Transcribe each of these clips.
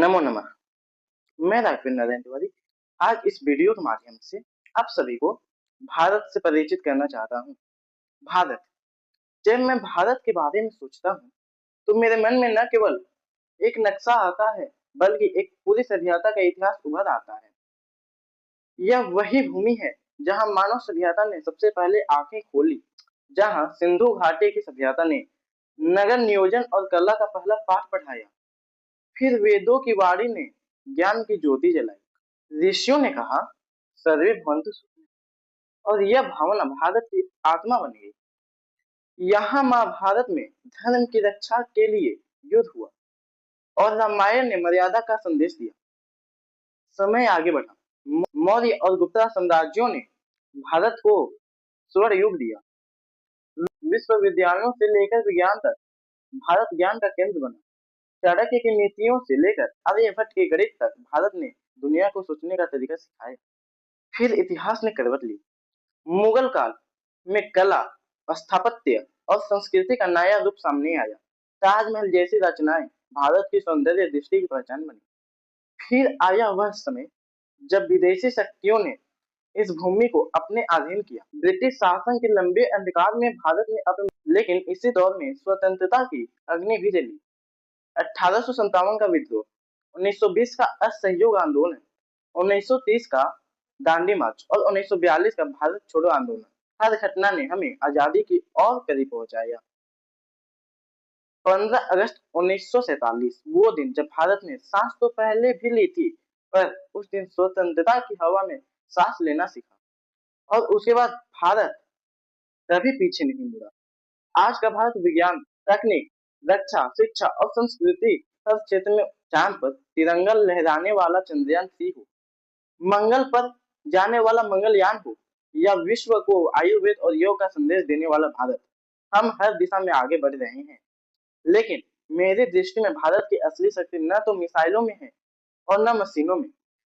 नमो नमः। मैं राघवेंद्र नारायण तिवारी आज इस वीडियो के माध्यम से आप सभी को भारत से परिचित करना चाहता हूँ। भारत। जब मैं भारत के बारे में सोचता हूँ तो मेरे मन में न केवल एक नक्शा आता है बल्कि एक पूरी सभ्यता का इतिहास उभर आता है। यह वही भूमि है जहाँ मानव सभ्यता ने सबसे पहले आंखें खोली, जहाँ सिंधु घाटी की सभ्यता ने नगर नियोजन और कला का पहला पाठ पढ़ाया। फिर वेदों की वाणी ने ज्ञान की ज्योति जलाई। ऋषियों ने कहा सर्वे भवन्तु सुखिनः और यह भावना भारत की आत्मा बन गई। यहाँ महाभारत में धर्म की रक्षा के लिए युद्ध हुआ और रामायण ने मर्यादा का संदेश दिया। समय आगे बढ़ा। मौर्य और गुप्ता साम्राज्यों ने भारत को स्वर्ण युग दिया। विश्वविद्यालयों से लेकर विज्ञान तक भारत ज्ञान का केंद्र बना। चाणक्य की नीतियों से लेकर आर्यभट्ट के गणित तक भारत ने दुनिया को सोचने का तरीका सिखाया। फिर इतिहास ने करवट ली। मुगल काल में कला, स्थापत्य और संस्कृति का नया रूप सामने आया। ताजमहल जैसी रचनाएं भारत की सौंदर्य दृष्टि की पहचान बनी। फिर आया वह समय जब विदेशी शक्तियों ने इस भूमि को अपने अधीन किया। ब्रिटिश शासन के लंबे अंधकार में भारत ने अपने, लेकिन इसी दौर में स्वतंत्रता की अग्नि भी जली। 1857 का विद्रोह, 1920 का असहयोग आंदोलन, 1930 का दांडी मार्च और 1942 का भारत छोड़ो आंदोलन, हर घटना ने हमें आजादी की और करीब पहुंचाया। 15 अगस्त 1947 वो दिन जब भारत ने सांस तो पहले भी ली थी, पर उस दिन स्वतंत्रता की हवा में सांस लेना सीखा और उसके बाद भारत कभी पीछे नहीं मुड़ा। आज का भारत विज्ञान, तकनीक, रक्षा, शिक्षा और संस्कृति हर क्षेत्र में, चांद पर तिरंगा लहराने वाला चंद्रयान-3 हो, मंगल पर जाने वाला मंगलयान हो या विश्व को आयुर्वेद और योग का संदेश देने वाला भारत, हम हर दिशा में आगे बढ़ रहे हैं। लेकिन मेरी दृष्टि में भारत की असली शक्ति न तो मिसाइलों में है और न मशीनों में,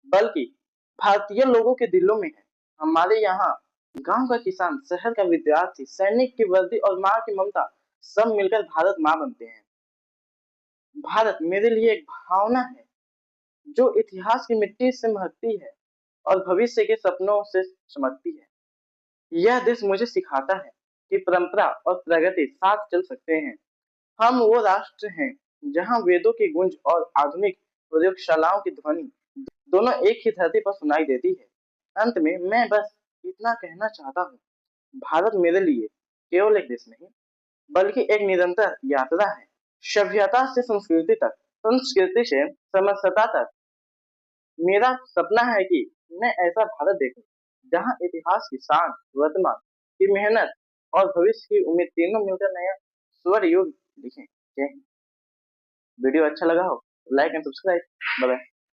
बल्कि भारतीय लोगों के दिलों में है। हमारे यहाँ गांव का किसान, शहर का विद्यार्थी, सैनिक की वर्दी और माँ की ममता सब मिलकर भारत माँ बनते हैं। भारत मेरे लिए एक भावना है जो इतिहास की मिट्टी से महकती है और भविष्य के सपनों से चमकती है। यह देश मुझे सिखाता है कि परंपरा और प्रगति साथ चल सकते हैं। हम वो राष्ट्र हैं जहाँ वेदों की गूंज और आधुनिक प्रयोगशालाओं की ध्वनि दोनों एक ही धरती पर सुनाई देती है। अंत में मैं बस इतना कहना चाहता हूँ, भारत मेरे लिए केवल एक देश नहीं बल्कि एक निरंतर यात्रा है, सभ्यता से संस्कृति तक, संस्कृति से समरसता तक। मेरा सपना है कि मैं ऐसा भारत देखूं जहां इतिहास की शान, वर्तमान की मेहनत और भविष्य की उम्मीद तीनों मिलकर नया स्वर्ण युग लिखें। जय हिंद। वीडियो अच्छा लगा हो तो like and subscribe. Bye bye.